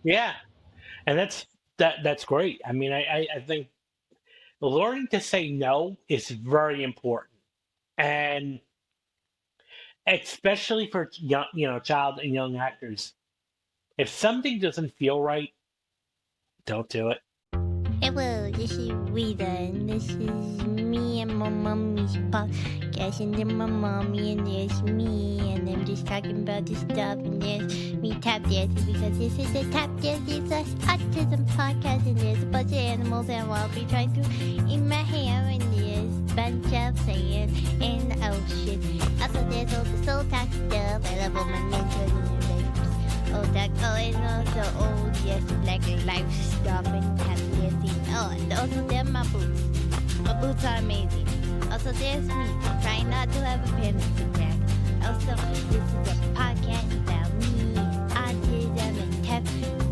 Yeah, and that's great. I mean, I think learning to say no is very important, and especially for young, child and young actors. If something doesn't feel right, don't do it. Hello, this is Rita, and this is me and my mommy's podcast, and then my mommy, and there's me, and I'm just talking about this stuff, and there's me tap dancing because this is a tap dancing slash autism podcast, and there's a bunch of animals, and I'll be trying to eat my hair, and there's a bunch of sand in the ocean. Also, there's all the soul talk stuff. I love all my mentors and their babes. Oh, that, oh, and also, oh, yes, like life stuff and tap dancing. Oh, and also there are my boots. My boots are amazing. Also, there's me, trying not to have a panic attack. Also, this is a podcast about me, autism, and tap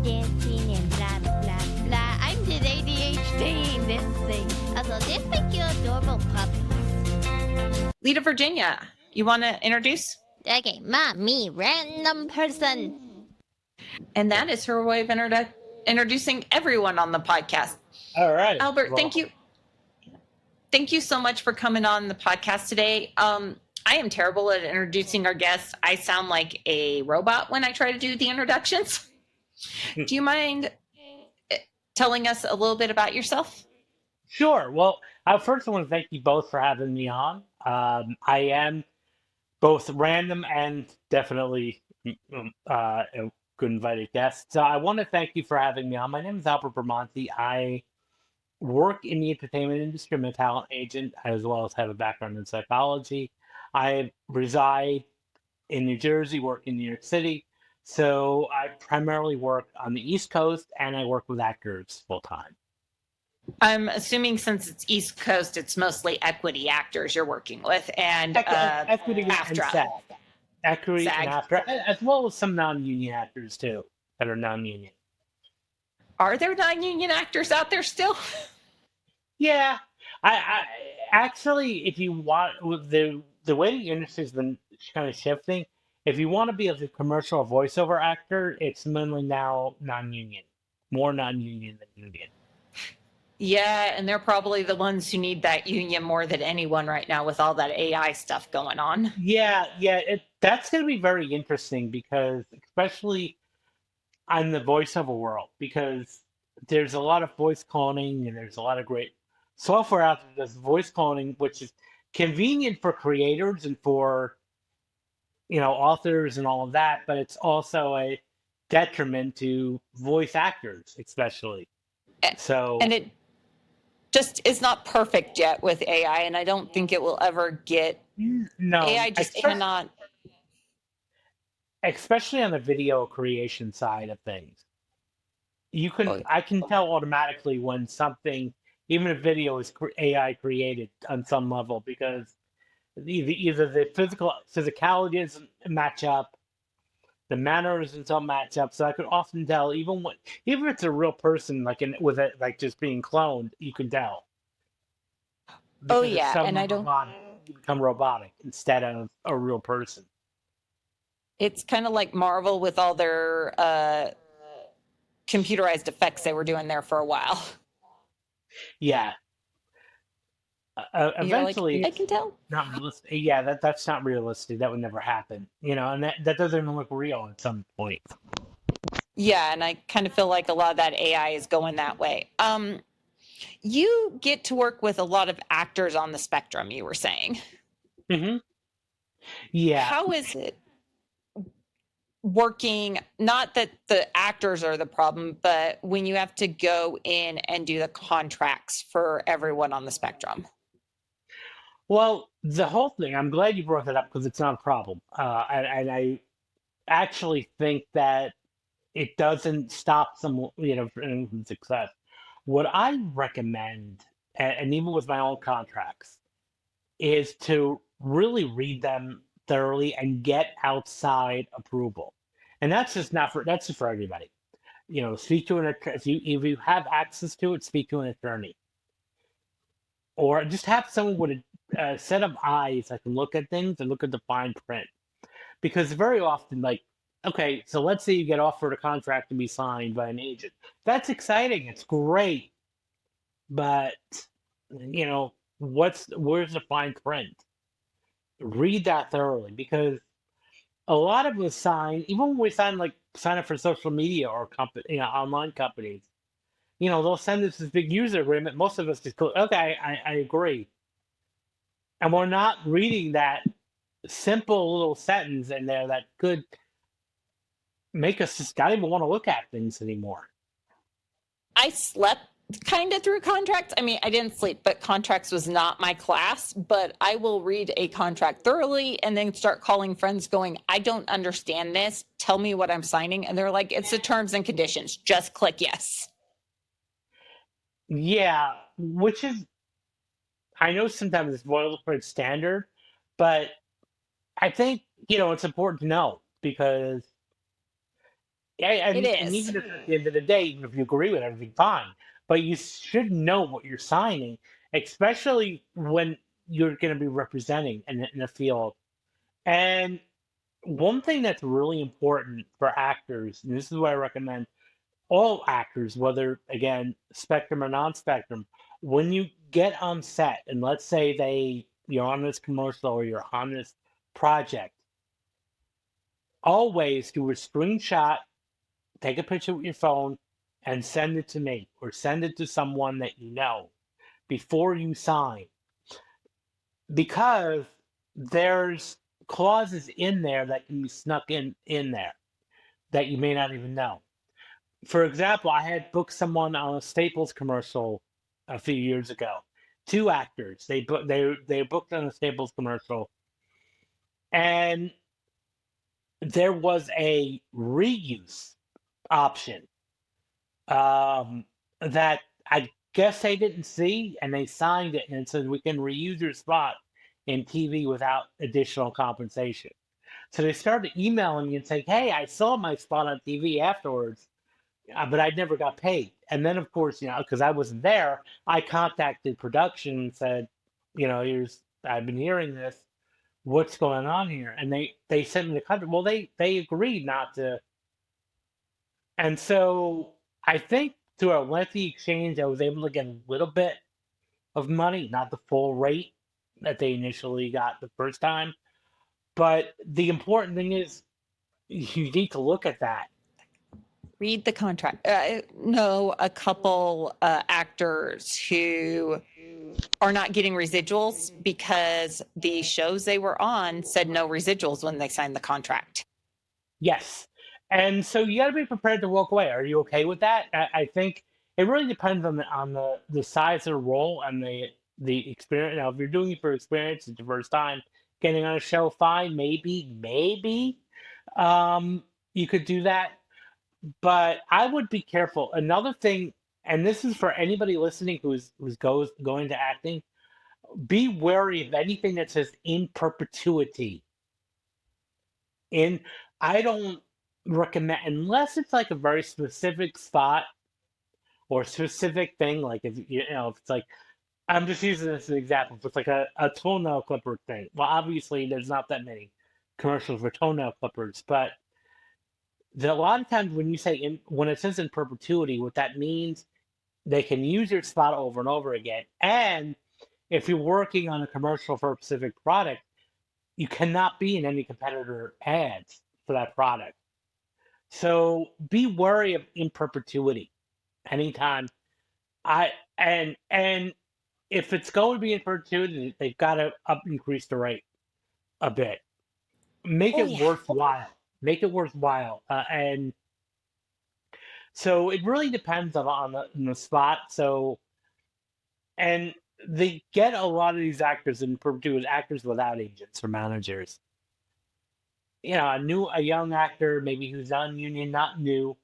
dancing, and blah, blah, blah. I'm just ADHD in this thing. Also, there's my cute, adorable puppies. Leta, Virginia, you want to introduce? Okay, me, random person. And that is her way of introducing everyone on the podcast. All right, Albert, well, thank you. Thank you so much for coming on the podcast today. I am terrible at introducing our guests. I sound like a robot when I try to do the introductions. Do you mind telling us a little bit about yourself? Sure. Well, first I want to thank you both for having me on. I am both random and definitely a good invited guest. So I want to thank you for having me on. My name is Albert Bramante. I work in the entertainment industry. I'm a talent agent as well as have a background in psychology. I reside in New Jersey, work in New York City. So I primarily work on the East Coast and I work with actors full time. I'm assuming since it's East Coast, it's mostly equity actors you're working with and Equity and AFTRA. SAG. Equity SAG. and after, as well as some non-union actors too that are non-union. Are there non-union actors out there still? Yeah, I actually, if you want, with the way the industry's been kind of shifting, if you want to be a commercial or voiceover actor, it's mainly now non-union, more non-union than union. Yeah, and they're probably the ones who need that union more than anyone right now with all that AI stuff going on. Yeah, that's going to be very interesting because, especially on the voiceover world, because there's a lot of voice cloning and there's a lot of great software out there that's voice cloning, which is convenient for creators and for authors and all of that, but it's also a detriment to voice actors, especially. So, And it just is not perfect yet with AI, and I don't think it will ever get. no, AI just cannot. especially on the video creation side of things. Oh, I can tell automatically when something, even a video is AI created on some level because either the physicality doesn't match up, the mannerisms don't match up. So I could often tell even if it's a real person, with it like just being cloned, you can tell Oh because it's yeah, so and I don't. become robotic instead of a real person. It's kind of like Marvel with all their computerized effects they were doing there for a while. Yeah, You're like, eventually I it's can tell. not realistic. Yeah, that's not realistic. That would never happen. And that doesn't even look real at some point. Yeah, and I kind of feel like a lot of that AI is going that way. You get to work with a lot of actors on the spectrum, you were saying. Hmm. Yeah. How is it working? Not that the actors are the problem, but when you have to go in and do the contracts for everyone on the spectrum. Well, the whole thing, I'm glad you brought that up because it's not a problem. And I actually think that it doesn't stop from success. What I recommend, and even with my own contracts, is to really read them thoroughly and get outside approval. And that's just for everybody. Speak to an attorney. If you have access to it, speak to an attorney. Or just have someone with a set of eyes that can look at things and look at the fine print. Because very often, like okay, so let's say you get offered a contract to be signed by an agent. That's exciting. It's great. But, where's the fine print? Read that thoroughly because a lot of us sign, even when we sign up for social media or online companies, they'll send us this big user agreement. Most of us just go, okay, I agree. And we're not reading that simple little sentence in there that could make us just not even want to look at things anymore. I slept kind of through contracts. I mean, I didn't sleep, but contracts was not my class. But I will read a contract thoroughly and then start calling friends going, I don't understand this. Tell me what I'm signing. And they're like, it's the terms and conditions. Just click yes. Yeah, which is, I know sometimes it's boilerplate standard, but I think, it's important to know because, It and is. even if at the end of the day, even if you agree with everything, fine. But you should know what you're signing, especially when you're going to be representing in a field. And one thing that's really important for actors, and this is what I recommend all actors, whether again spectrum or non-spectrum, when you get on set, and let's say you're on this commercial or you're on this project, always do a screenshot, take a picture with your phone, and send it to me or send it to someone that you know before you sign, because there's clauses in there that can be snuck in there that you may not even know. For example, I had booked someone on a Staples commercial a few years ago. Two actors. They booked on a Staples commercial, and there was a reuse option that I guess they didn't see, and they signed it, and it said we can reuse your spot in TV without additional compensation. So they started emailing me and saying, "Hey, I saw my spot on TV afterwards, but I never got paid." And then, of course, because I wasn't there, I contacted production and said, "Here's I've been hearing this. What's going on here?" And they sent me the contract. Well, they agreed not to, and so I think through a lengthy exchange, I was able to get a little bit of money, not the full rate that they initially got the first time. But the important thing is you need to look at that. Read the contract. I know a couple actors who are not getting residuals because the shows they were on said no residuals when they signed the contract. Yes. And so you got to be prepared to walk away. Are you okay with that? I think it really depends on the size of the role and the experience. Now, if you're doing it for experience, it's your first time getting on a show, fine, maybe you could do that. But I would be careful. Another thing, and this is for anybody listening who's going to acting, be wary of anything that says in perpetuity. I don't recommend, unless it's like a very specific spot or specific thing, like if it's like, I'm just using this as an example. If it's like a toenail clipper thing, well, obviously there's not that many commercials for toenail clippers, but a lot of times when it says in perpetuity, what that means, they can use your spot over and over again. And if you're working on a commercial for a specific product, you cannot be in any competitor ads for that product. So be wary of in perpetuity anytime. And if it's going to be in perpetuity, they've got to increase the rate a bit. Make it worthwhile. Make it worthwhile. And so it really depends on the spot. So, and they get a lot of these actors in perpetuity, actors without agents or managers. A young actor, maybe who's non-union, not new,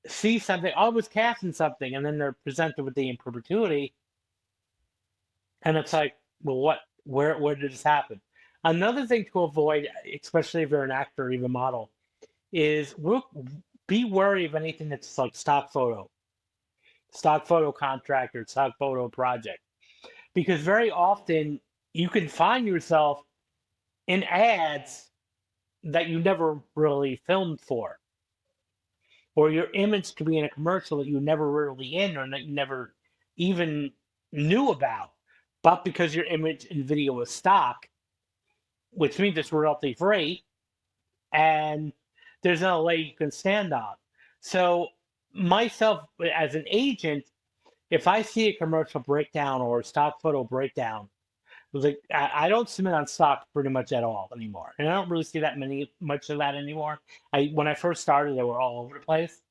see something, I was cast in something, and then they're presented with the in perpetuity, and it's like, well, where did this happen? Another thing to avoid, especially if you're an actor or even model, is be wary of anything that's like stock photo contract or stock photo project, because very often you can find yourself in ads that you never really filmed for, or your image could be in a commercial that you never really in, or that you never even knew about, but because your image and video is stock, which means it's royalty free, and there's no leg you can stand on. So myself as an agent, if I see a commercial breakdown or a stock photo breakdown, like I don't submit on stock pretty much at all anymore, and I don't really see that much of that anymore. When I first started, they were all over the place,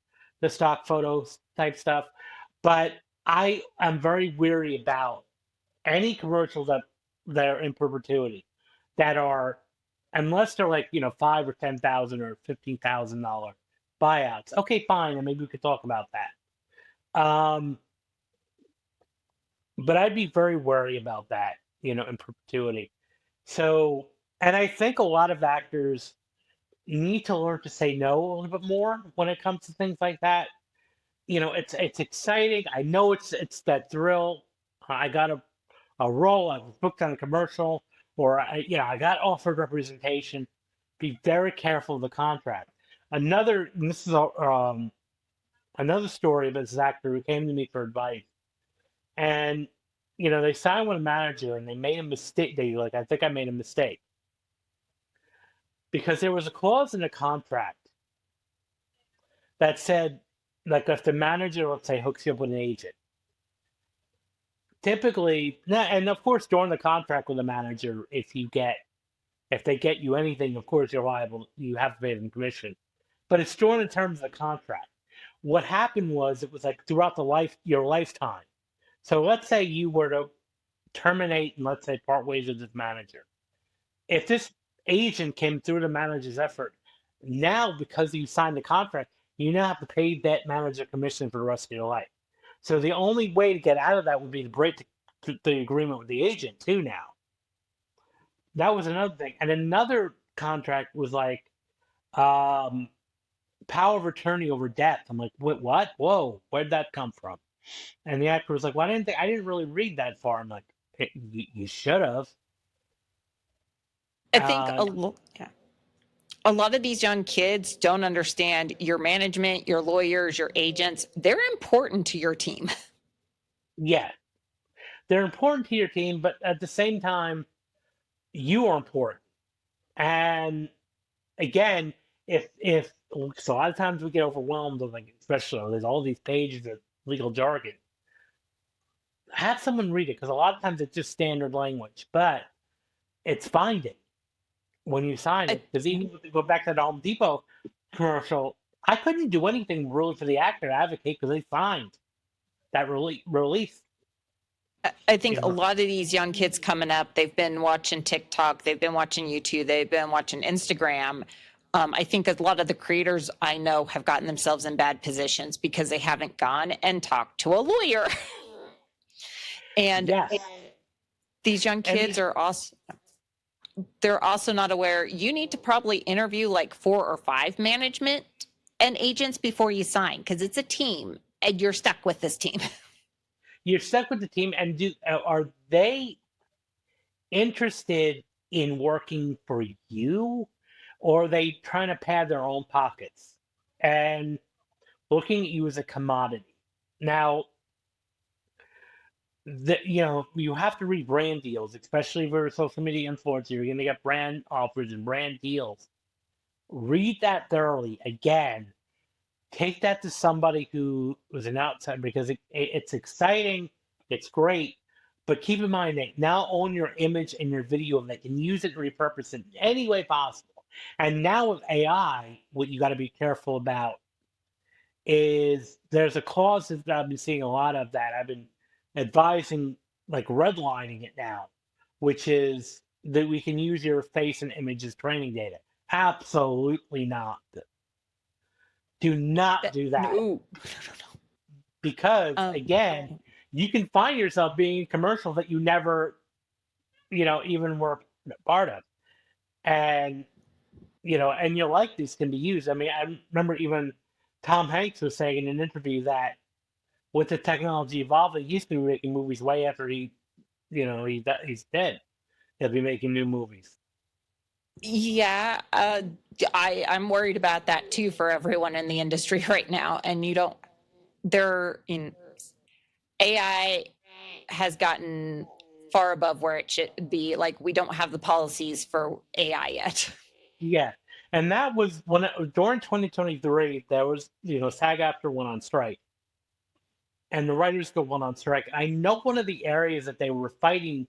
the stock photos type stuff. But I am very weary about any commercials that are in perpetuity, that are, unless they're like, five or 10,000 or $15,000 buyouts. Okay, fine, and maybe we could talk about that. But I'd be very wary about that, in perpetuity. So, and I think a lot of actors need to learn to say no a little bit more when it comes to things like that. It's exciting. I know it's that thrill. I got a role. I was booked on a commercial, or I got offered representation. Be very careful of the contract. This is another story of this actor who came to me for advice, and they signed with a manager and they made a mistake. I think I made a mistake because there was a clause in the contract that said, like, if the manager, let's say, hooks you up with an agent, typically, and of course, during the contract with the manager, if they get you anything, of course, you're liable. You have to pay them commission, but it's during the terms of the contract. What happened was, it was like throughout your lifetime. So let's say you were to terminate and, let's say, part ways with this manager. If this agent came through the manager's effort, now, because you signed the contract, you now have to pay that manager commission for the rest of your life. So the only way to get out of that would be to break the agreement with the agent too now. That was another thing. And another contract was like power of attorney over death. I'm like, what? Whoa, where'd that come from? And the actor was like, well, I didn't really read that far. I'm like, you should have. I think a lot of these young kids don't understand your management, your lawyers, your agents. They're important to your team. Yeah, they're important to your team, but at the same time, you are important. And again, if so, a lot of times we get overwhelmed with, like, especially there's all these pages of legal jargon. Have someone read it, because a lot of times it's just standard language, but it's binding when you sign it. Because even if we go back to the Home Depot commercial, I couldn't do anything really for the actor to advocate because they signed that release. I think a lot of these young kids coming up, they've been watching TikTok, they've been watching YouTube, they've been watching Instagram. I think a lot of the creators I know have gotten themselves in bad positions because they haven't gone and talked to a lawyer. And yes. These young kids are also, they're also not aware. You need to probably interview like 4 or 5 management and agents before you sign, because it's a team and you're stuck with this team. You're stuck with the team. And are they interested in working for you, or are they trying to pad their own pockets and looking at you as a commodity? Now, you have to read brand deals, especially for a social media influencer. You're going to get brand offers and brand deals. Read that thoroughly. Again, take that to somebody who was an outsider, because it's exciting, it's great, but keep in mind that now own your image and your video, and they can use it and repurpose it in any way possible. And now with AI, what you got to be careful about is there's a clause that I've been seeing a lot of, that I've been advising, like redlining it now, which is that we can use your face and image as training data. Absolutely not. Do not do that. No. Because again, you can find yourself being in commercials that you never, even were part of. And, and your likeness can be used. I mean, I remember even Tom Hanks was saying in an interview that with the technology evolving, he used to be making movies way after he's dead. He'll be making new movies. Yeah, I'm worried about that too for everyone in the industry right now. And you don't, they're in AI has gotten far above where it should be. Like we don't have the policies for AI yet. Yeah, and that was during 2023. There was SAG-AFTRA went on strike, and the writers go went on strike. I know one of the areas that they were fighting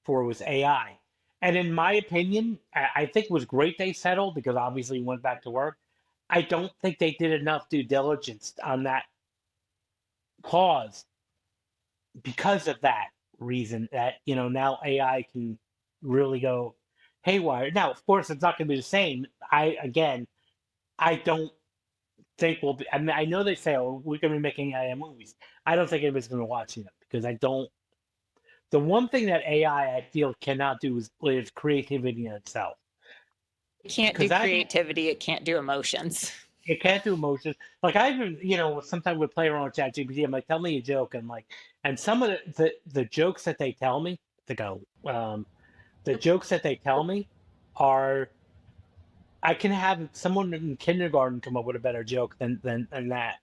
for was AI, and in my opinion, I think it was great they settled because obviously went back to work. I don't think they did enough due diligence on that clause because of that reason that now AI can really go haywire. Now, of course, it's not going to be the same. I don't think we'll be. I mean, I know they say, "Oh, we're going to be making AI movies." I don't think anybody's going to watch them because I don't. The one thing that AI I feel cannot do is creativity in itself. It can't do Because I can, creativity, it can't do emotions. it can't do emotions. Like I even, sometimes we play around with ChatGPT. I'm like, tell me a joke, and and some of the jokes that they tell me to go, the jokes that they tell me are I can have someone in kindergarten come up with a better joke than that.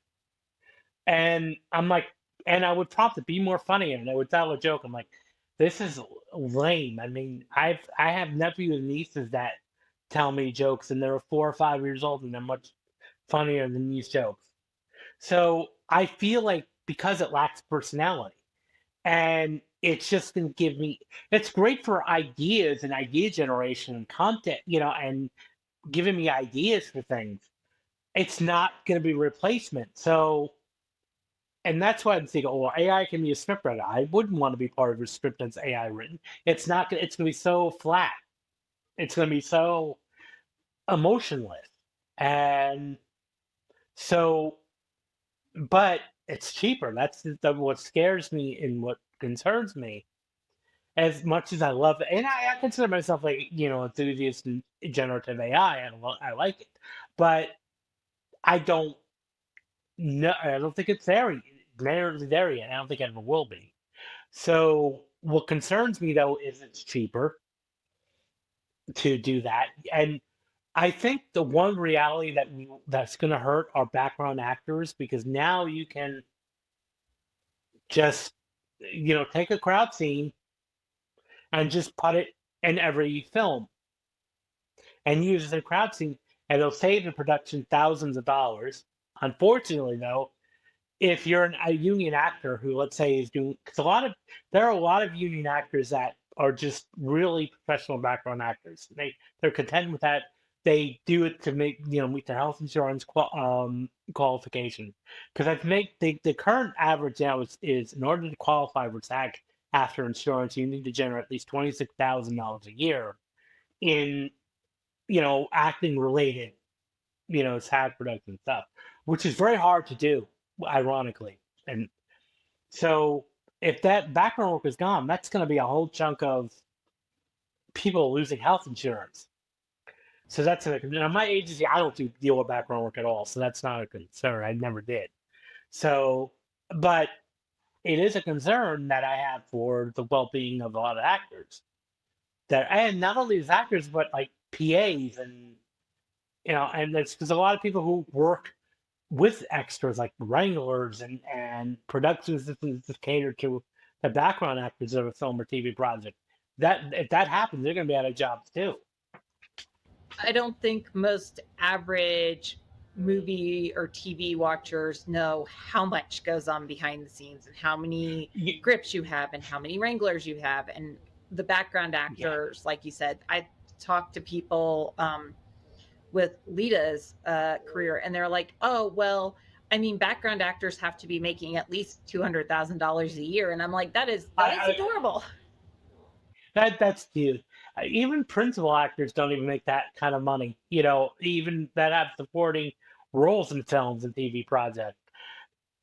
And I'm like, and I would prompt it, be more funny, and I would tell a joke. I'm like, this is lame. I mean, I have nephews and nieces that tell me jokes, and they're 4 or 5 years old, and they're much funnier than these jokes. So I feel like because it lacks personality, and it's just gonna give me, it's great for ideas and idea generation and content, and giving me ideas for things. It's not gonna be replacement. So and that's why I'm thinking, oh, well, AI can be a scriptwriter. I wouldn't want to be part of a script that's AI written. It's not gonna. It's gonna be so flat. It's gonna be so emotionless, and so. But it's cheaper. That's what scares me and what concerns me. As much as I love it, and I consider myself like enthusiast in generative AI. I like it, but I don't know. I don't think it's there yet. I don't think it ever will be. So what concerns me though is it's cheaper to do that, and I think the one reality that's going to hurt are background actors because now you can just take a crowd scene and just put it in every film and use the crowd scene, and it'll save the production thousands of dollars. Unfortunately, though, if you're a union actor who, let's say, is doing, because there are a lot of union actors that are just really professional background actors. They're content with that. They do it to meet their health insurance qualification. Because I think the current average now is in order to qualify for SAG after insurance, you need to generate at least $26,000 a year in acting related SAG production stuff, which is very hard to do, ironically. And so if that background work is gone, that's going to be a whole chunk of people losing health insurance. So that's now my agency. I don't deal with background work at all, so that's not a concern. I never did. So, but it is a concern that I have for the well-being of a lot of actors. And not only as actors, but like PAs and and there's because a lot of people who work with extras like wranglers and production assistants that cater to the background actors of a film or TV project. That if that happens, they're going to be out of jobs too. I don't think most average movie or TV watchers know how much goes on behind the scenes and how many grips you have and how many wranglers you have and the background actors. Like you said, I talked to people with Leta's career, and they're like, "Oh, well, I mean, background actors have to be making at least $200,000 a year," and I'm like, "That is adorable." That's cute. Even principal actors don't even make that kind of money. Even that have supporting roles in films and TV projects.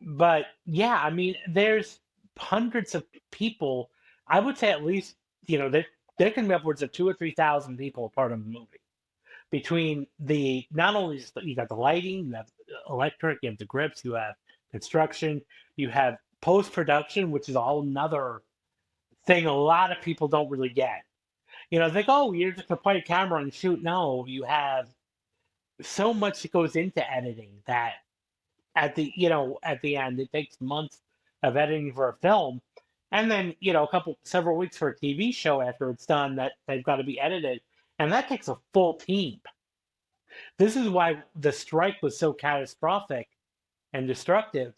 But yeah, I mean, there's hundreds of people. I would say at least there can be upwards of 2 or 3 thousand people part of the movie. Between the not only you got the lighting, you have electric, you have the grips, you have construction, you have post production, which is a whole nother thing a lot of people don't really get. They go, oh, you're just a play camera and shoot. No, you have so much that goes into editing that at the end it takes months of editing for a film, and then several weeks for a TV show after it's done that they've got to be edited, and that takes a full team. This is why the strike was so catastrophic and destructive,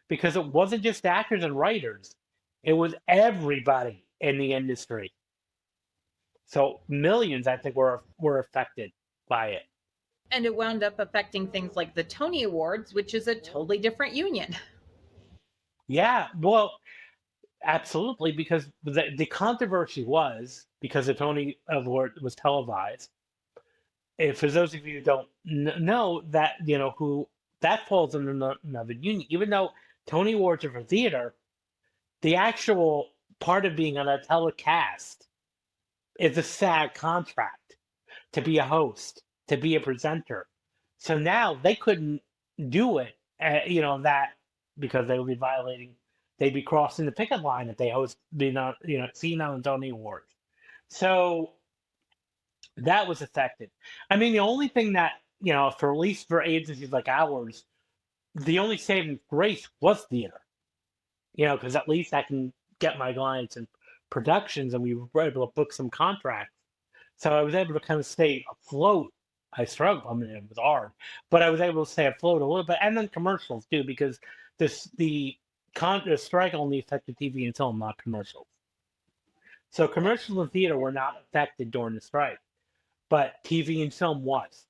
because it wasn't just actors and writers, it was everybody in the industry. So millions, I think, were affected by it. And it wound up affecting things like the Tony Awards, which is a totally different union. Yeah, well, absolutely, because the controversy was because the Tony Award was televised. If for those of you who don't know that, who that falls under another union, even though Tony Awards are for theater, the actual part of being on a telecast is a SAG contract to be a host, to be a presenter. So now they couldn't do it, that because they would be violating, they'd be crossing the picket line if they host, seen on the Tony Awards. So that was affected. I mean, the only thing that, for at least for agencies like ours, the only saving grace was theater. Because at least I can get my clients in productions, and we were able to book some contracts. So I was able to kind of stay afloat. I struggled. I mean, it was hard, but I was able to stay afloat a little bit. And then commercials too, because the strike only affected TV and film, not commercials. So commercials and theater were not affected during the strike, but TV and film was.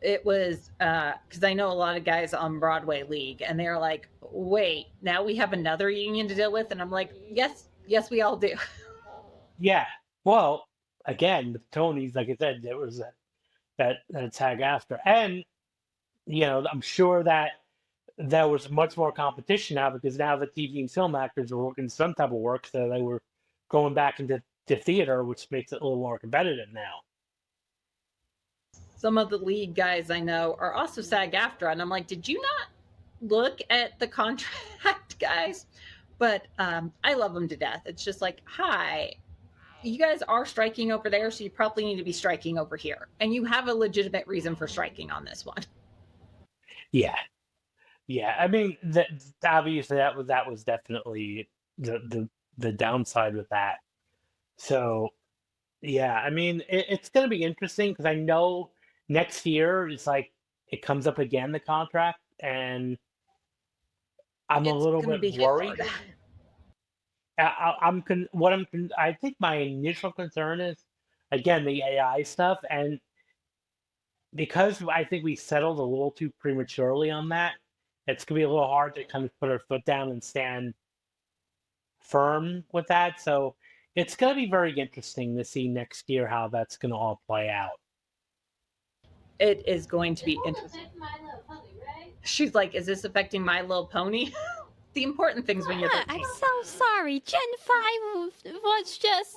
It was because I know a lot of guys on Broadway League, and they're like, wait, now we have another union to deal with? And I'm like, yes, we all do. Yeah. Well, again, with Tony's, like I said, there was that tag after. And, I'm sure that there was much more competition now, because now the TV and film actors were working some type of work, so they were going back into theater, which makes it a little more competitive now. Some of the lead guys I know are also SAG-AFTRA, and I'm like, did you not look at the contract, guys? But I love them to death. It's just like, hi, you guys are striking over there, so you probably need to be striking over here, and you have a legitimate reason for striking on this one. Yeah. I mean, obviously that was definitely the downside with that. So yeah, I mean, it's going to be interesting, because I know next year it's like it comes up again, the contract, and I'm a little bit worried. I think my initial concern is, again, the AI stuff, and because I think we settled a little too prematurely on that, it's gonna be a little hard to kind of put our foot down and stand firm with that. So it's gonna be very interesting to see next year how that's gonna all play out. It is going to be interesting. She's like, is this affecting My Little Pony? The important things when you're 13. I'm so sorry. Gen 5 was just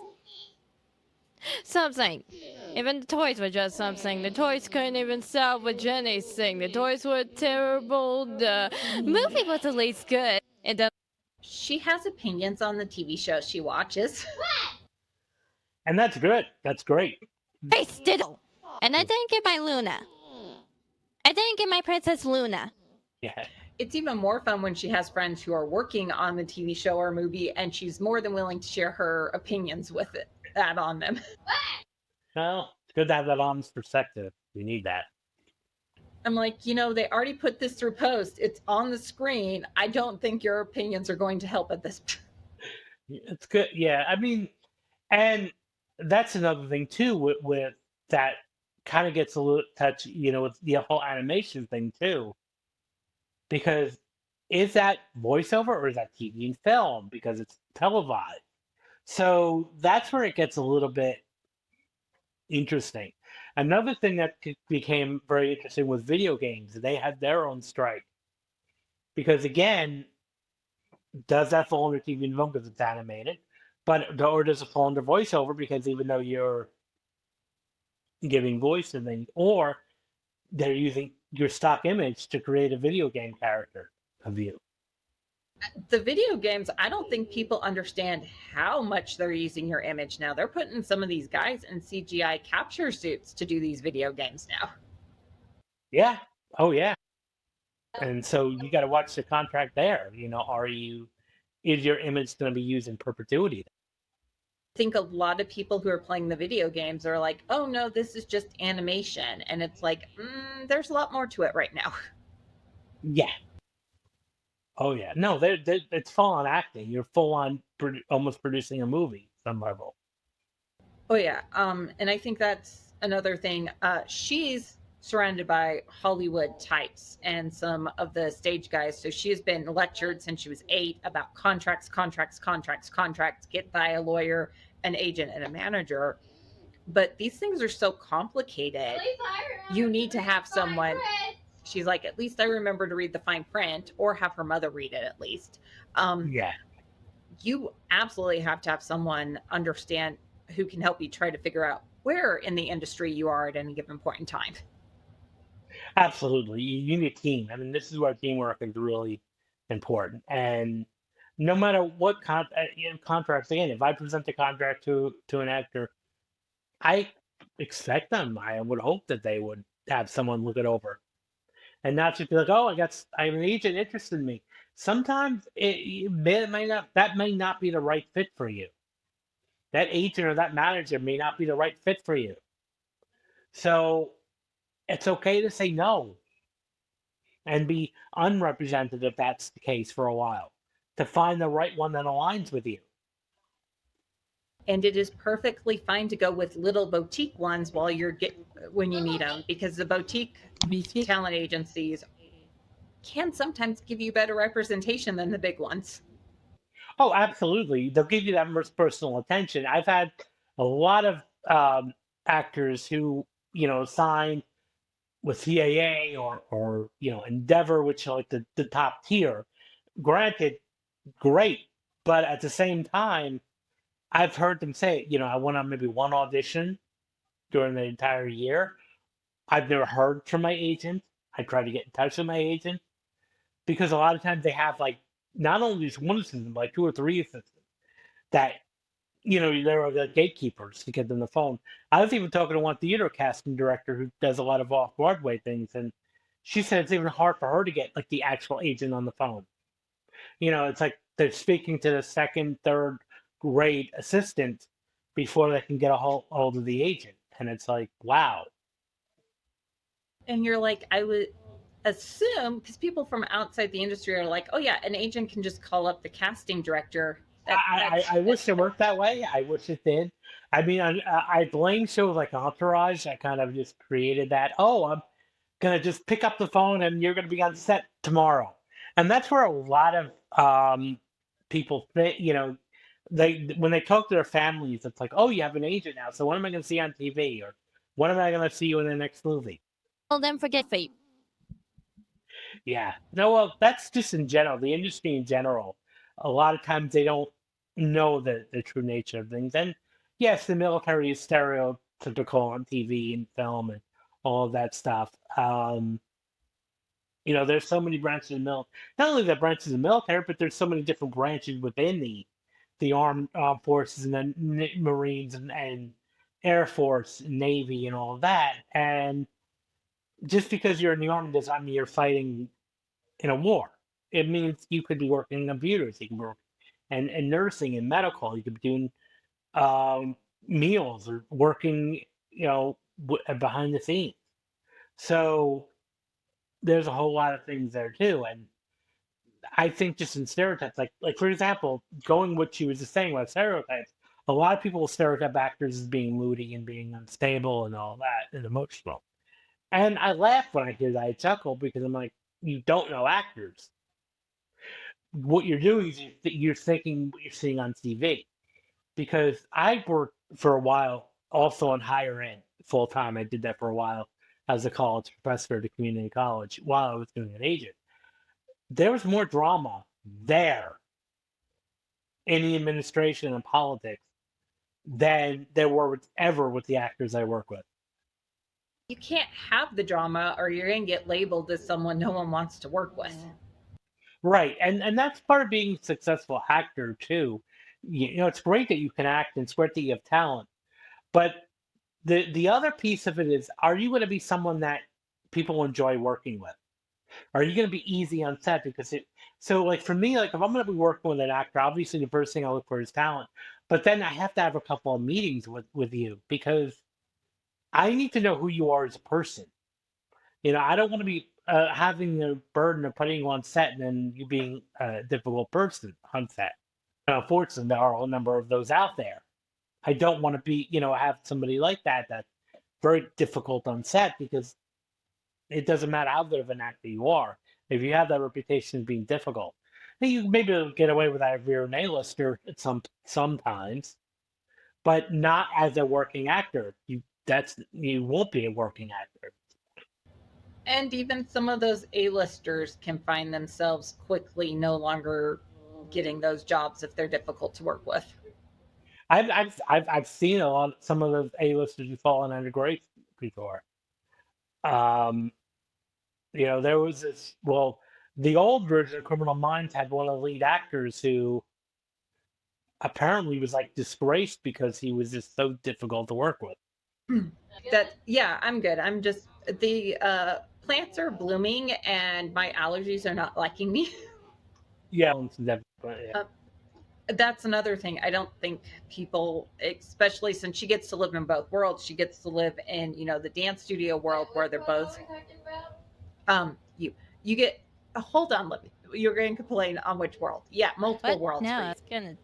something. Even the toys were just something. The toys couldn't even sell what Jenny's saying. The toys were terrible. The movie was at least good. She has opinions on the TV show she watches. And that's good. That's great. I did. And I didn't get my Luna. I didn't get my Princess Luna. Yeah. It's even more fun when she has friends who are working on the TV show or movie, and she's more than willing to share her opinions with that on them. Well, it's good to have that honest perspective. We need that. I'm like, they already put this through post. It's on the screen. I don't think your opinions are going to help at this. It's good. Yeah, I mean, and that's another thing too with that kind of gets a little touch, with the whole animation thing too. Because is that voiceover or is that TV and film? Because it's televised. So that's where it gets a little bit interesting. Another thing that became very interesting was video games. They had their own strike. Because again, does that fall under TV and film because it's animated? Or does it fall under voiceover because even though you're giving voice to things, or they're using your stock image to create a video game character of you? The video games, I don't think people understand how much they're using your image now. They're putting some of these guys in CGI capture suits to do these video games now. Yeah. Oh yeah. And so you got to watch the contract there. Is your image going to be used in perpetuity? I think a lot of people who are playing the video games are like, oh no, this is just animation. And it's like, there's a lot more to it right now. Yeah. Oh yeah. No, it's full on acting. You're full on almost producing a movie some level. Oh yeah. And I think that's another thing. She's surrounded by Hollywood types and some of the stage guys. So she has been lectured since she was 8 about contracts, get by a lawyer, an agent, and a manager. But these things are so complicated. You need to have someone. She's like, at least I remember to read the fine print, or have her mother read it at least. Yeah. You absolutely have to have someone understand who can help you try to figure out where in the industry you are at any given point in time. Absolutely. You need a team. I mean, this is where teamwork is really important. And no matter what contracts, again, if I present a contract to an actor, I expect them. I would hope that they would have someone look it over and not just be like, "Oh, I have an agent interested in me." Sometimes that may not be the right fit for you. That agent or that manager may not be the right fit for you. So it's okay to say no and be unrepresented if that's the case for a while to find the right one that aligns with you. And it is perfectly fine to go with little boutique ones when you need them, because the boutique talent agencies can sometimes give you better representation than the big ones. Oh, absolutely. They'll give you that most personal attention. I've had a lot of actors who, sign with CAA or Endeavor, which are like the top tier. Granted, great, but at the same time, I've heard them say, I went on maybe one audition during the entire year. I've never heard from my agent. I try to get in touch with my agent because a lot of times they have like not only just one assistant, but like 2 or 3 assistants that there are the gatekeepers to get them the phone. I was even talking to one theater casting director who does a lot of off Broadway things, and she said it's even hard for her to get like the actual agent on the phone. It's like they're speaking to the second, third grade assistant before they can get a hold of the agent, and it's like, wow. And you're like, I would assume, because people from outside the industry are like, oh yeah, an agent can just call up the casting director. I wish it worked that way. I wish it did. I mean, I blame shows like Entourage that kind of just created that. Oh, I'm gonna just pick up the phone and you're gonna be on set tomorrow, and that's where a lot of people think. They when they talk to their families, it's like, oh, you have an agent now. So when am I gonna see you on TV, or when am I gonna see you in the next movie? Well, then forget fate. Yeah. No, well, that's just in general, the industry in general. A lot of times they don't know the true nature of things. And yes, the military is stereotypical on TV and film and all of that stuff. There's so many branches of the military. Not only the branches of the military, but there's so many different branches within the armed forces and then Marines and Air Force, and Navy, and all of that. And just because you're in the army doesn't mean you're fighting in a war. It means you could be working in computers, you can work and nursing and medical. You could be doing meals or working, behind the scenes. So there's a whole lot of things there too. And I think just in stereotypes, like for example, going what she was just saying about stereotypes, a lot of people stereotype actors as being moody and being unstable and all that and emotional. And I laugh when I hear that. I chuckle because I'm like, you don't know actors. What you're doing is you're thinking what you're seeing on TV. Because I worked for a while also on higher ed full time. I did that for a while as a college professor at a community college while I was doing an agent. There was more drama there in the administration and politics than there were ever with the actors I work with. You can't have the drama or you're going to get labeled as someone no one wants to work with. Right, and that's part of being a successful actor too. It's great that you can act and it's great that you have talent, but the other piece of it is, are you going to be someone that people enjoy working with? Are you going to be easy on set? Because so like for me, like if I'm going to be working with an actor, obviously the first thing I look for is talent, but then I have to have a couple of meetings with you because I need to know who you are as a person. I don't want to be having the burden of putting you on set and then you being a difficult person on set. And unfortunately, there are a number of those out there. I don't want to be, have somebody like that that's very difficult on set because it doesn't matter how good of an actor you are. If you have that reputation of being difficult, then you maybe get away with that if you're an A-lister at sometimes, but not as a working actor. You won't be a working actor. And even some of those A-listers can find themselves quickly no longer getting those jobs if they're difficult to work with. I've seen some of those A-listers who've fallen under grace before. Um, there was the old version of Criminal Minds had one of the lead actors who apparently was like disgraced because he was just so difficult to work with. I'm good. I'm just the plants are blooming and my allergies are not liking me. Yeah, definitely. Yeah. That's another thing. I don't think people, especially since she gets to live in both worlds, she gets to live in the dance studio world where they're both. You get. Hold on, you're going to complain on which world? Yeah, multiple worlds. No, it's gonna.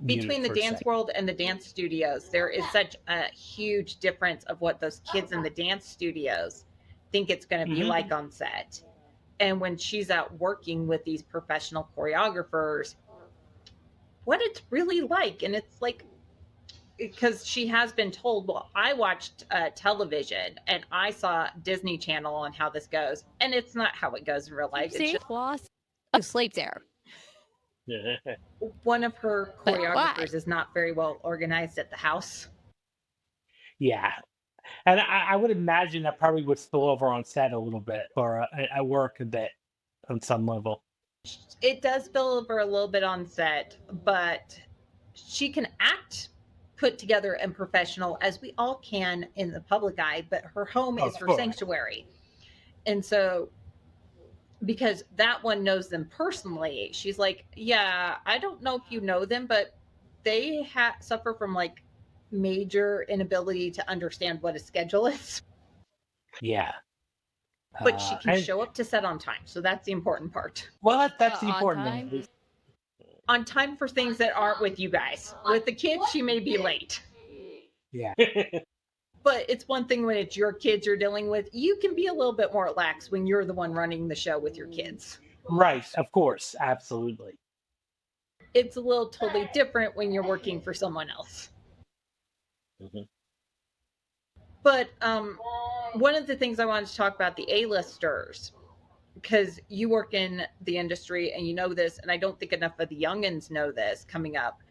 Between the dance world and the dance studios, there is such a huge difference of what those kids in the dance studios think it's going to be like on set. And when she's out working with these professional choreographers, what it's really like. And it's like, because she has been told, well, I watched television and I saw Disney Channel and how this goes. And it's not how it goes in real life. See, who sleep there? One of her choreographers is not very well organized at the house. Yeah. And I would imagine that probably would spill over on set a little bit or at work a bit on some level. It does spill over a little bit on set, but she can act put together and professional as we all can in the public eye, but her home is her sanctuary. And so because that one knows them personally, she's like, yeah, I don't know if you know them, but they suffer from like major inability to understand what a schedule is. Yeah. But she can show up to set on time. So that's the important part. Well, that's the important thing. On time for things that aren't with you guys. With the kids, she may be late. Yeah. But it's one thing when it's your kids you're dealing with. You can be a little bit more lax when you're the one running the show with your kids. Right. Of course. Absolutely. It's a little totally different when you're working for someone else. Mm-hmm. But one of the things I wanted to talk about, the A-listers, because you work in the industry and you know this, and I don't think enough of the youngins know this coming up.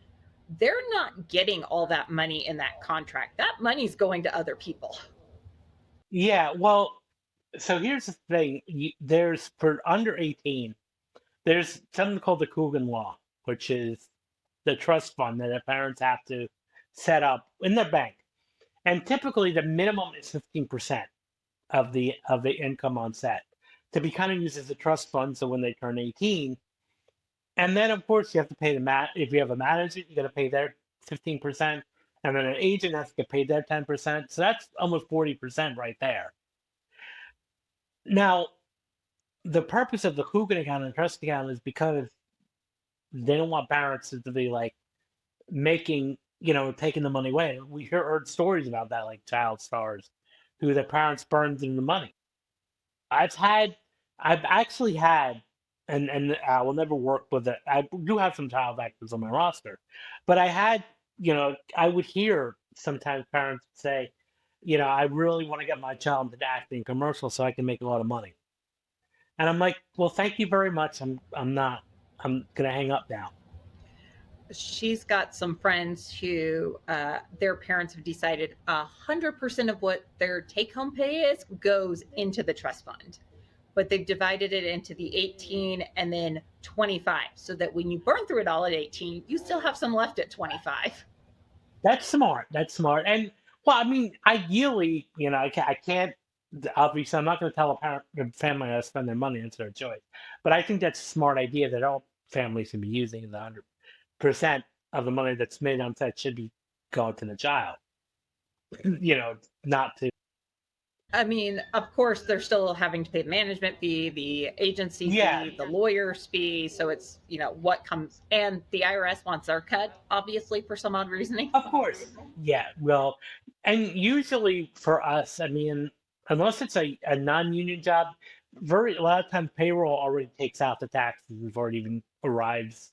They're not getting all that money in that contract. That money's going to other people. Yeah, well, so here's the thing. There's, for under 18, there's something called the Coogan Law, which is the trust fund that the parents have to set up in their bank. And typically the minimum is 15% of the income on set to be kind of used as a trust fund. So when they turn 18, and then of course you have to pay if you have a manager, you got to pay their 15%, and then an agent has to get paid their 10%. So that's almost 40% right there. Now, the purpose of the Coogan account and trust account is because they don't want parents to be like making, taking the money away. We heard stories about that, like child stars who their parents burned through the money. I've actually had, and I will never work with it. I do have some child actors on my roster, but I had, I would hear sometimes parents say, I really want to get my child into acting commercials so I can make a lot of money. And I'm like, well, thank you very much. I'm going to hang up now. She's got some friends who their parents have decided 100% of what their take-home pay is goes into the trust fund. but they've divided it into the 18 and then 25, so that when you burn through it all at 18, you still have some left at 25. That's smart. That's smart. And well, I mean, ideally, I can't. Obviously, I'm not going to tell a family how to spend their money. It's their choice. But I think that's a smart idea that all families should be using the 100% of the money that's made on set should be going to the child. Not to. I mean, of course, they're still having to pay the management fee, the agency Yeah, fee, the lawyer's fee. So it's, what comes, and the IRS wants their cut, obviously, for some odd reasoning. of course. Yeah. Well, and usually for us, I mean, unless it's a non-union job, a lot of times payroll already takes out the taxes before it even arrives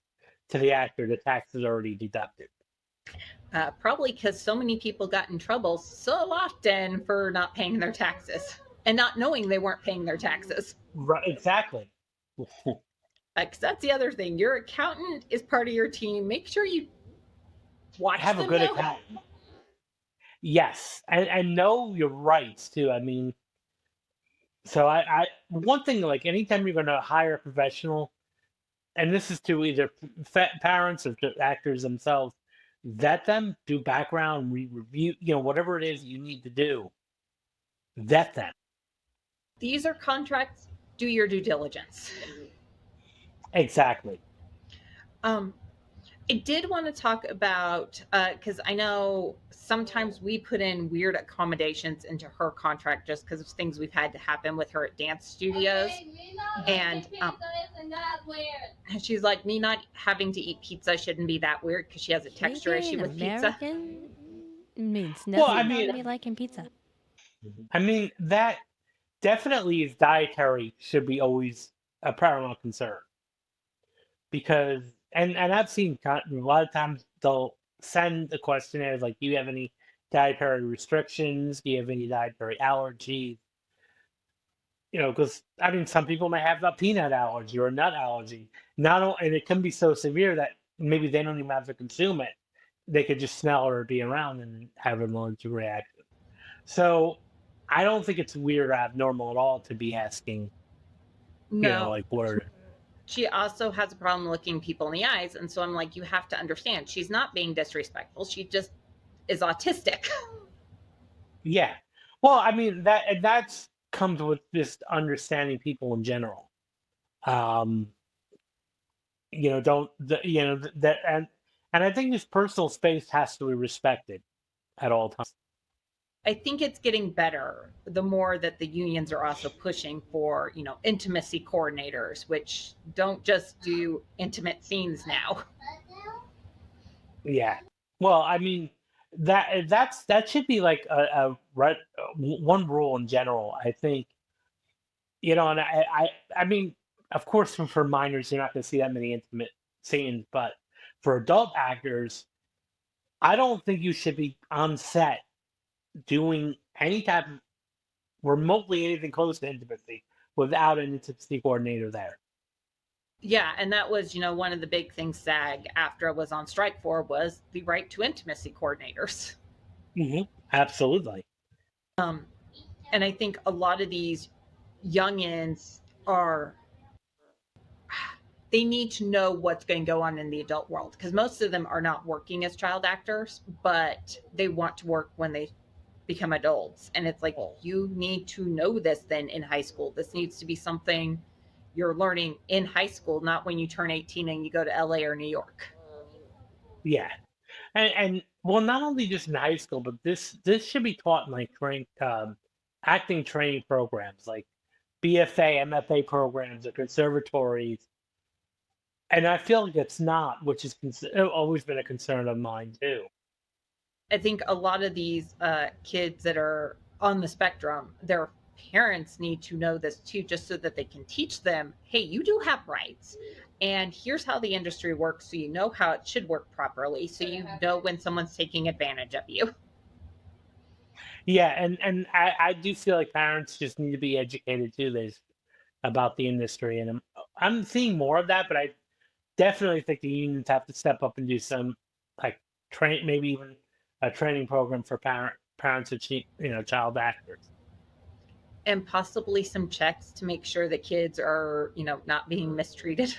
to the actor. The tax is already deducted. Probably because so many people got in trouble so often for not paying their taxes and not knowing they weren't paying their taxes. Right, exactly. Because that's the other thing. Your accountant is part of your team. Make sure you watch Have a them good though. account. Yes, and know your rights too. I mean, so one thing, like anytime you're going to hire a professional, and this is to either parents or to actors themselves, vet them, do background review, whatever it is you need to do, vet them. These are contracts. Do your due diligence. Exactly. I did want to talk about, because I know sometimes we put in weird accommodations into her contract just because of things we've had to happen with her at dance studios. And she's like, me not having to eat pizza shouldn't be that weird because she has a texture issue with pizza. American means nothing Well, I mean, me liking pizza. that definitely is dietary should be always a paramount concern because and I've seen a lot of times they'll send the questionnaires like, do you have any dietary restrictions? Do you have any dietary allergies? Because I mean, some people may have a peanut allergy or a nut allergy. And it can be so severe that maybe they don't even have to consume it. They could just smell or be around and have an allergic reaction. So I don't think it's weird or abnormal at all to be asking, No. like what are She also has a problem looking people in the eyes. And so I'm like, you have to understand, she's not being disrespectful. She just is autistic. Yeah. Well, I mean that's comes with just understanding people in general. Don't that and I think this personal space has to be respected at all times. I think it's getting better the more that the unions are also pushing for, intimacy coordinators, which don't just do intimate scenes now. Yeah. Well, I mean that should be like one rule in general. I think and I mean, of course, for minors, you're not going to see that many intimate scenes, but for adult actors, I don't think you should be on set doing any type of remotely anything close to intimacy without an intimacy coordinator there. Yeah, and that was, one of the big things SAG after I was on strike for was the right to intimacy coordinators. Mm-hmm. Absolutely. And I think a lot of these youngins they need to know what's going to go on in the adult world because most of them are not working as child actors, but they want to work when they become adults. And it's like, you need to know this then in high school. This needs to be something you're learning in high school, not when you turn 18 and you go to LA or New York. Yeah. And well, not only just in high school, but this should be taught in like acting training programs like BFA, MFA programs or conservatories. And I feel like it's not, which is always been a concern of mine too. I think a lot of these kids that are on the spectrum, their parents need to know this too, just so that they can teach them, hey, you do have rights. And here's how the industry works, so you know how it should work properly, so you know when someone's taking advantage of you. Yeah, and I do feel like parents just need to be educated too about the industry. And I'm seeing more of that, but I definitely think the unions have to step up and do some like maybe even a training program for parents of child actors. and possibly some checks to make sure that kids are, not being mistreated.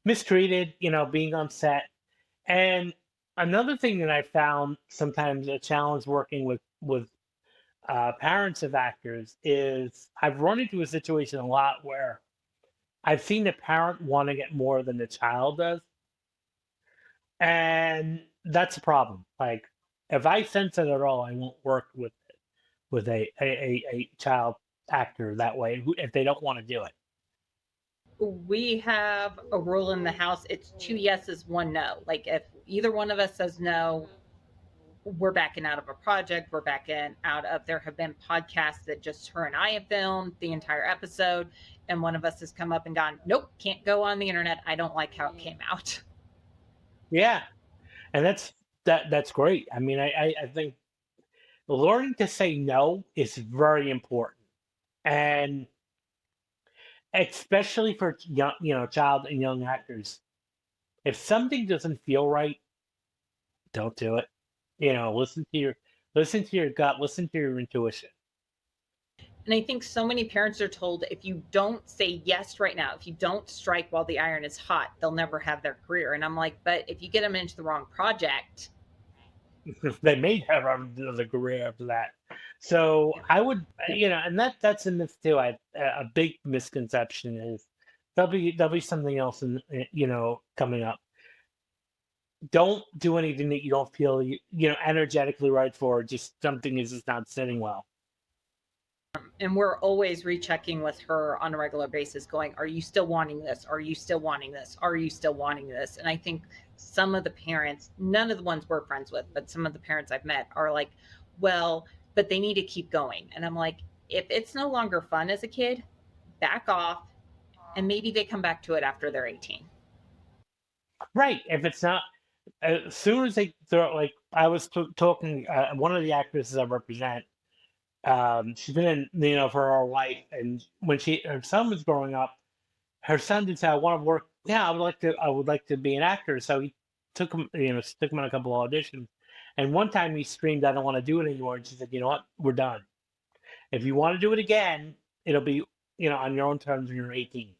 Mistreated, being on set. And another thing that I found sometimes a challenge working with parents of actors is I've run into a situation a lot where I've seen the parent want to get more than the child does, and that's a problem. Like, if I sense it at all, I won't work with a child actor that way if they don't want to do it. We have a rule in the house. It's 2 yeses, 1 no. Like if either one of us says no, we're backing out of a project. We're backing out of. There have been podcasts that just her and I have filmed the entire episode, and one of us has come up and gone, "Nope, can't go on the internet. I don't like how it came out." Yeah, and that's great. I mean, I think learning to say no is very important, and especially for young, child and young actors. If something doesn't feel right, don't do it. Listen to your gut, listen to your intuition. And I think so many parents are told if you don't say yes right now, if you don't strike while the iron is hot, they'll never have their career. And I'm like, but if you get them into the wrong project, They may have the career after that. So I would, and that's a myth too. A big misconception is there'll be something else coming up. Don't do anything that you don't feel energetically right for. Just something is just not sitting well. and we're always rechecking with her on a regular basis, going, "Are you still wanting this? Are you still wanting this? Are you still wanting this?" And I think some of the parents, none of the ones we're friends with, but some of the parents I've met are like, "Well, but they need to keep going." And I'm like, if it's no longer fun as a kid, back off, and maybe they come back to it after they're 18. Right. If it's not, as soon as they throw, like I was talking, one of the actresses I represent, she's been in, for her life, and when her son was growing up, her son did say, "I want to work. Yeah, I would like to be an actor." So he took him on a couple of auditions, and one time he screamed, "I don't want to do it anymore." And she said, "You know what? We're done. If you want to do it again, it'll be, on your own terms when you're 18."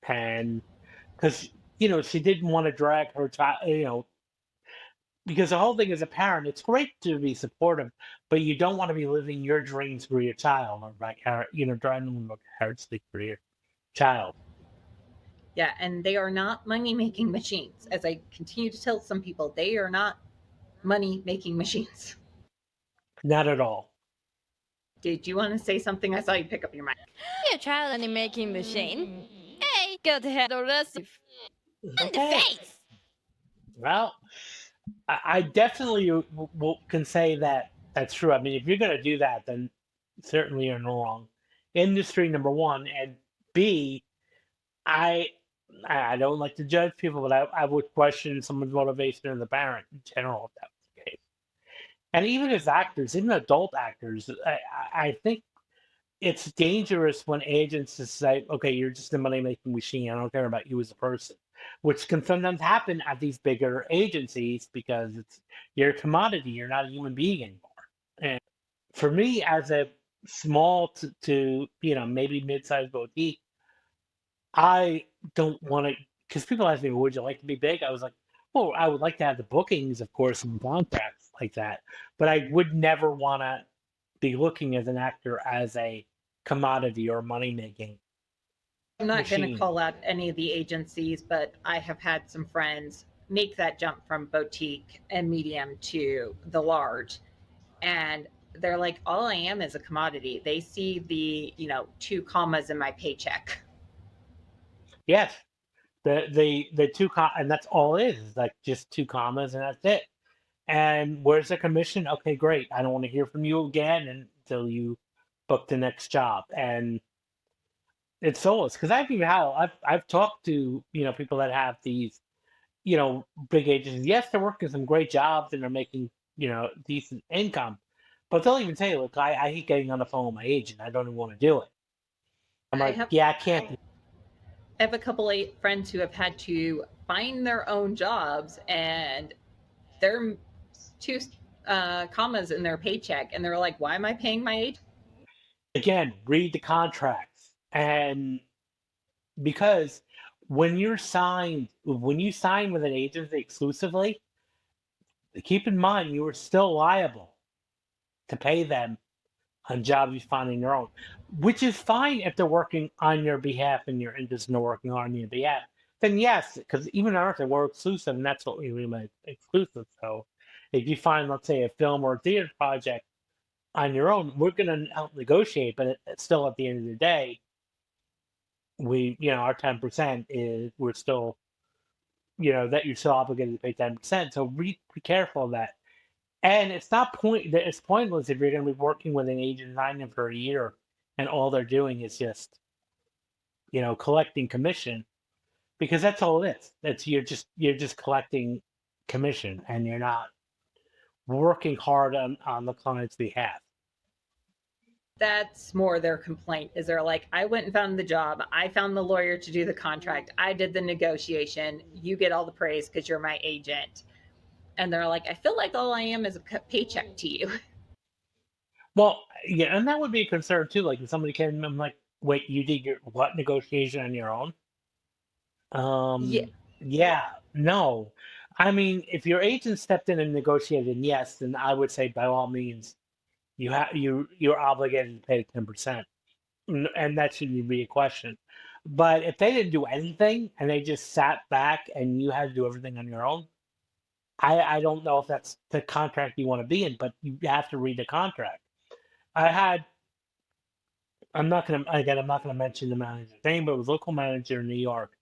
And because she didn't want to drag her child, because the whole thing as a parent, it's great to be supportive, but you don't want to be living your dreams for your child, or driving them vicariously for your child. Yeah, and they are not money making machines. As I continue to tell some people, they are not money making machines. Not at all. Did you want to say something? I saw you pick up your mic. Your child money making machine. Hey, go to head the rest in the Okay. face. Well, I definitely can say that that's true. I mean, if you're going to do that, then certainly you're in the wrong industry, number one. And B, I don't like to judge people, but I would question someone's motivation as a parent in general if that was the case. And even as actors, even adult actors, I think it's dangerous when agents just say, "Okay, you're just a money making machine. I don't care about you as a person," which can sometimes happen at these bigger agencies because you're a commodity. You're not a human being anymore. And for me, as a small to maybe mid-sized boutique, I don't want to, because people ask me, "Would you like to be big?" I was like, "Well, I would like to have the bookings, of course, and contracts like that, but I would never want to be looking as an actor as a commodity or money making I'm not going to machine." call out any of the agencies, but I have had some friends make that jump from boutique and medium to the large. And they're like, all I am is a commodity. They see the, 2 commas in my paycheck. Yes, the and that's all it is like just 2 commas and that's it. And where's the commission? Okay, great. I don't want to hear from you again until you book the next job. And it's soulless because I've talked to people that have these big agencies. Yes, they're working some great jobs and they're making decent income, but they'll even say, "Look, I hate getting on the phone with my agent. I don't even want to do it." I'm like, "Yeah, I can't." I have a couple of friends who have had to find their own jobs, and they're 2 commas in their paycheck, and they're like, "Why am I paying my agent?" again, read the contracts. And because when you sign with an agency exclusively, keep in mind you are still liable to pay them on jobs you find on your own, which is fine if they're working on your behalf and you're interested in working on your behalf. Then yes, because even ours, we're exclusive, and that's what we make exclusive. So if you find, let's say, a film or a theater project on your own, we're going to help negotiate, but it's still at the end of the day, our 10% is we're still, that you're still obligated to pay 10%. So be careful of that. And it's pointless if you're going to be working with an agent signing for a year and all they're doing is just, collecting commission, because that's all it is. You're just collecting commission and you're not working hard on the client's behalf. That's more their complaint. Is they're like, I went and found the job. I found the lawyer to do the contract. I did the negotiation. You get all the praise because you're my agent. And they're like, I feel like all I am is a paycheck to you. Well, yeah, and that would be a concern too. Like if somebody came, I'm like, wait, you did your what negotiation on your own? Yeah. Yeah, no. I mean, if your agent stepped in and negotiated, yes, then I would say by all means, you're obligated to pay 10%, and that shouldn't be a question. But if they didn't do anything and they just sat back and you had to do everything on your own, I don't know if that's the contract you want to be in, but you have to read the contract. I had I'm not gonna mention the manager's name, but it was a local manager in New York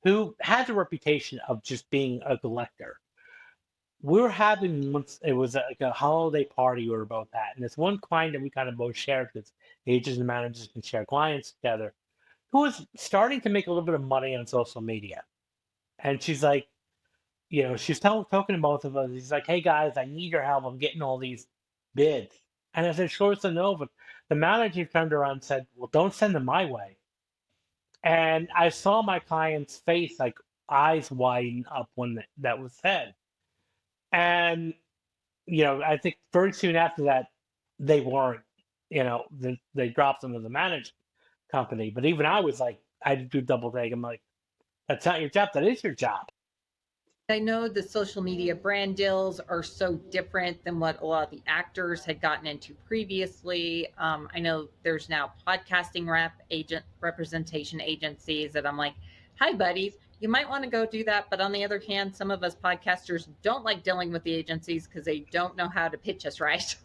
who has a reputation of just being a collector. We were having once it was like a holiday party we were both at, and this one client that we kind of both shared because agents and managers can share clients together, who was starting to make a little bit of money on social media. And she's like, she's talking to both of us. He's like, hey guys, I need your help. I'm getting all these bids. And I said, sure, so no, but the manager turned around and said, well, don't send them my way. And I saw my client's face, like eyes widen up when that was said. And, I think very soon after that, they weren't, they dropped them to the management company. But even I was like, I had to do double take. I'm like, that's not your job. That is your job. I know the social media brand deals are so different than what a lot of the actors had gotten into previously. I know there's now podcasting representation agencies that I'm like, hi, buddies, you might want to go do that. But on the other hand, some of us podcasters don't like dealing with the agencies because they don't know how to pitch us right.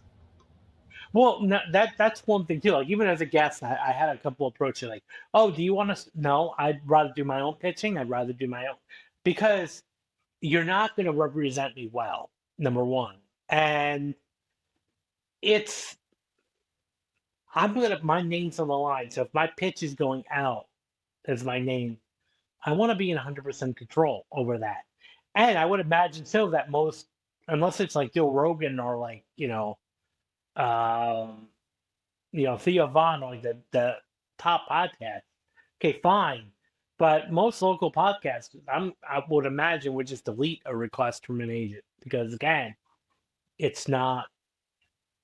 Well, no, that's one thing too. Like even as a guest, I had a couple approaches like, "Oh, do you want to?" No, I'd rather do my own pitching. I'd rather do my own because you're not going to represent me well. Number one, and it's my name's on the line. So if my pitch is going out as my name, I want to be in 100% control over that. And I would imagine so that most, unless it's like Joe Rogan or like um, Theo Vaughn, like the top podcast. Okay, fine. But most local podcasts, I would imagine would just delete a request from an agent because again, it's not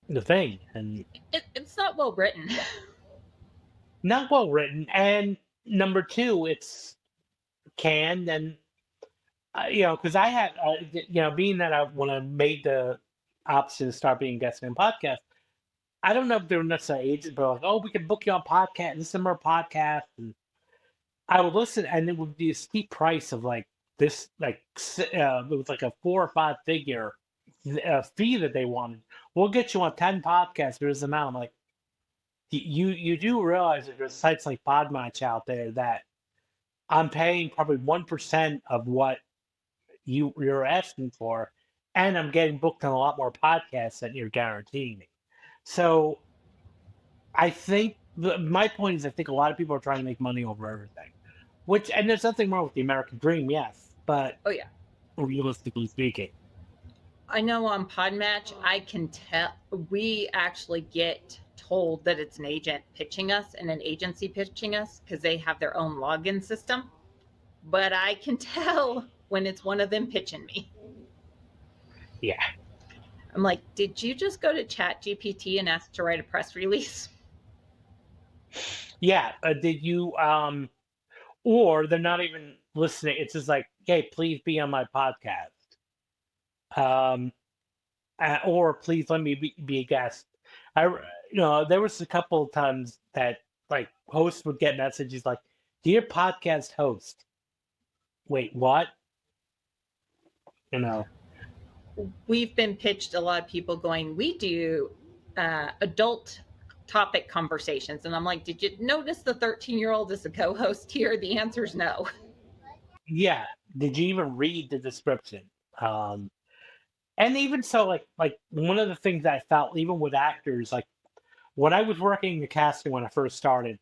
the thing and It's not well written. not well written. And number two, it's canned and because I had being that when I made the option to start being guest in podcast. I don't know if they were necessarily agents, but like, oh, we can book you on podcast, this summer podcast, and I would listen, and it would be a steep price of like this, like it was like a 4 or 5 figure fee that they wanted. We'll get you on 10 podcasts for this amount. I'm like, you do realize that there's sites like PodMatch out there that I'm paying probably 1% of what you're asking for, and I'm getting booked on a lot more podcasts than you're guaranteeing me. So I think my point is I think a lot of people are trying to make money over everything, and there's nothing wrong with the American dream, yes, but Oh, yeah. realistically speaking, I know on PodMatch, I can tell we actually get told that it's an agent pitching us and an agency pitching us because they have their own login system. But I can tell when it's one of them pitching me. yeah. I'm like, did you just go to Chat GPT and ask to write a press release? Yeah. Did you or they're not even listening. It's just like, hey, please be on my podcast. Um, or please let me be a guest. There was a couple of times that like hosts would get messages like, "Dear podcast host, wait, what?" You know, We've been pitched a lot of people going, we do adult topic conversations. And I'm like, did you notice the 13-year-old is a co host here? The answer is no. yeah. Did you even read the description? Um, and even so, like one of the things I felt, even with actors, like when I was working the casting when I first started,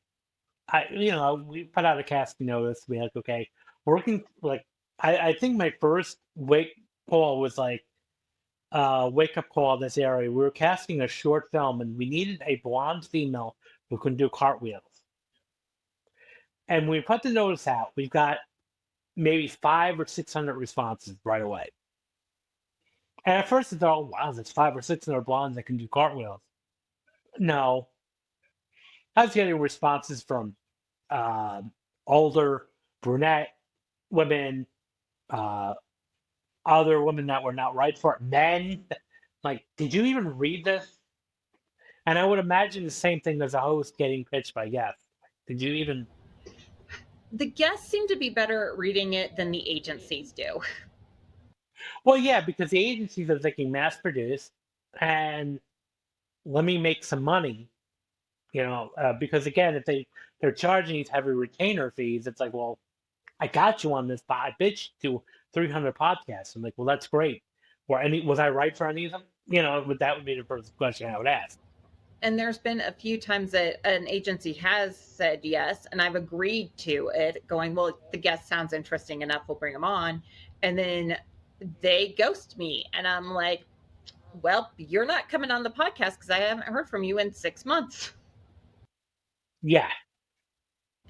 we put out a casting notice. We like, okay, working like I think my first wake call was like wake up call this area. We were casting a short film and we needed a blonde female who can do cartwheels. And we put the notice out. We've got maybe 500 or 600 responses right away. And at first I thought, oh, wow, there's 500 or 600 blondes that can do cartwheels. No, I was getting responses from uh, older brunette women, uh, other women that were not right for it, men. Like, did you even read this? And I would imagine the same thing as a host getting pitched by guests. Did you even? The guests seem to be better at reading it than the agencies do. Well, yeah, because the agencies are thinking mass produce and let me make some money. Because again, if they're charging these heavy retainer fees, it's like, well, I got you on this, but I bitched to 300 podcasts. I'm like, well, that's great. Was I right for any of them? But that would be the first question I would ask. And there's been a few times that an agency has said yes, and I've agreed to it, going, well, the guest sounds interesting enough, we'll bring them on. And then they ghost me. And I'm like, well, you're not coming on the podcast because I haven't heard from you in 6 months. Yeah.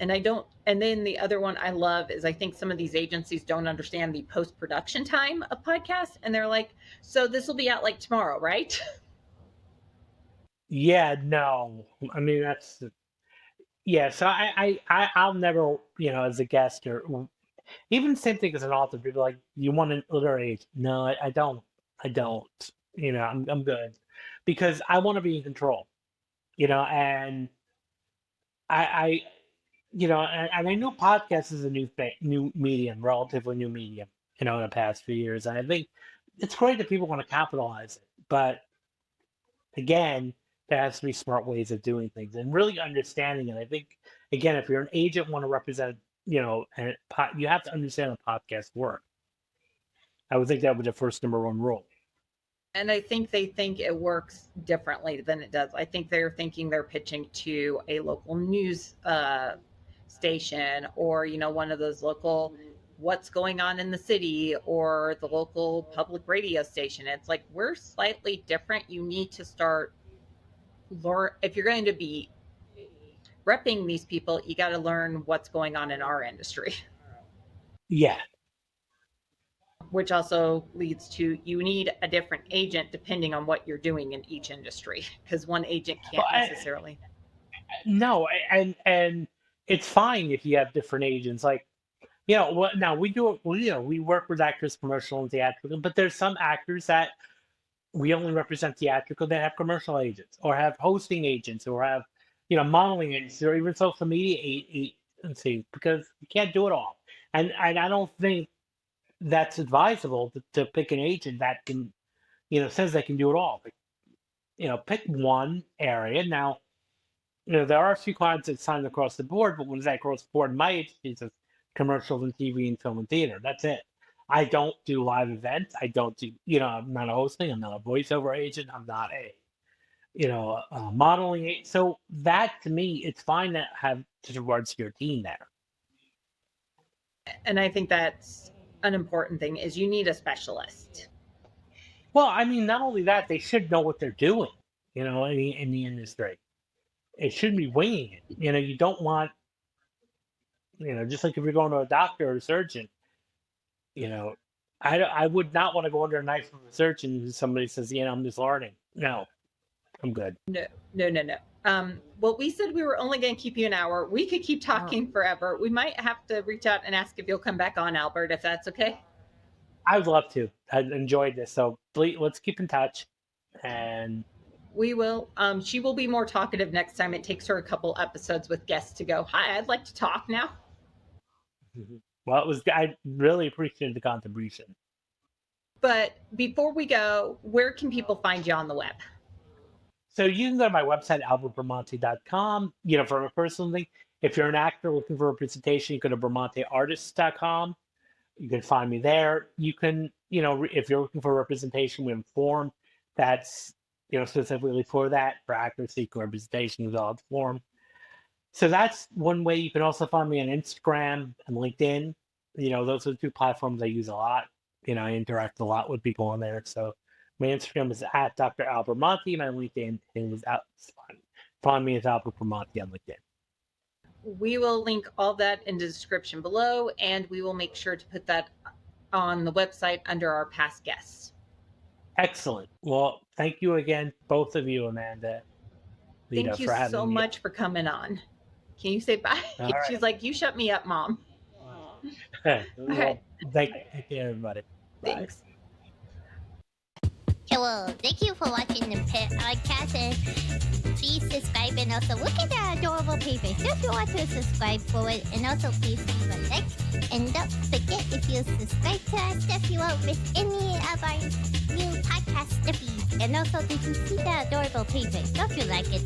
And I don't, and then the other one I love is I think some of these agencies don't understand the post production time of podcasts. And they're like, so this will be out like tomorrow, right? Yeah, no. I mean, yeah. So I'll never, as a guest or even same thing as an author, people are like, you want an literary agent? No, I don't. I don't. I'm good because I want to be in control. And I and I know podcast is a new medium, relatively new medium. In the past few years, and I think it's great that people want to capitalize it, but again, there has to be smart ways of doing things and really understanding it. I think again, if you're an agent, want to represent, and you have to understand the podcast work. I would think that would be the first number one rule. And I think they think it works differently than it does. I think they're thinking they're pitching to a local news station, or one of those local what's going on in the city, or the local public radio station. It's like, we're slightly different. You need to start learn, if you're going to be repping these people, you got to learn what's going on in our industry. Yeah. Which also leads to, you need a different agent depending on what you're doing in each industry, because one agent can't Well, necessarily. no, and it's fine if you have different agents. Like, what now we do. We work with actors, commercial and theatrical, but there's some actors that we only represent theatrical that have commercial agents or have hosting agents or have modeling agents or even social media agencies because you can't do it all. And I don't think that's advisable to pick an agent that can says they can do it all. But, pick one area. Now there are a few clients that sign across the board, but when is that across the board? My agency says commercials and TV and film and theater. That's it. I don't do live events. I don't do, I'm not a hosting. I'm not a voiceover agent. I'm not a modeling agent. So that to me, it's fine to have towards your team there. And I think that's an important thing, is you need a specialist. Well, I mean, not only that, they should know what they're doing, in the industry. It shouldn't be winging it. You don't want, just like if you're going to a doctor or a surgeon, I would not want to go under a knife from a surgeon and somebody says, I'm just learning. No, I'm good. No. Well, we said we were only going to keep you an hour. We could keep talking forever. We might have to reach out and ask if you'll come back on, Albert, if that's okay. I would love to. I enjoyed this. So please, let's keep in touch. And we will. She will be more talkative next time. It takes her a couple episodes with guests to go, hi, I'd like to talk now. Well, I really appreciated the contribution. But before we go, where can people find you on the web? So you can go to my website, albertbramante.com, for a personal thing. If you're an actor looking for representation, you go to bramanteartists.com. You can find me there. You can, if you're looking for representation, we have a forum that's, specifically for that, for actors seeking representation, with all the forum. So that's one way. You can also find me on Instagram and LinkedIn. Those are the two platforms I use a lot. I interact a lot with people on there. So my Instagram is at Dr. Albert Bramante. My LinkedIn is find me as Albert Bramante on LinkedIn. We will link all that in the description below, and we will make sure to put that on the website under our past guests. Excellent. Well, thank you again, both of you, Amanda. Thank you so much for coming on. Can you say bye? Right. She's like, you shut me up, Mom. Well, thank you, everybody. Thanks. Hello, thank you for watching the podcast, and please subscribe, and also look at the adorable paper. So if you want to subscribe for it, and also please leave a like, and don't forget, if you subscribe to our stuff, you won't miss any of our new podcast stuffies. And also, did you see the adorable paper? Don't you like it?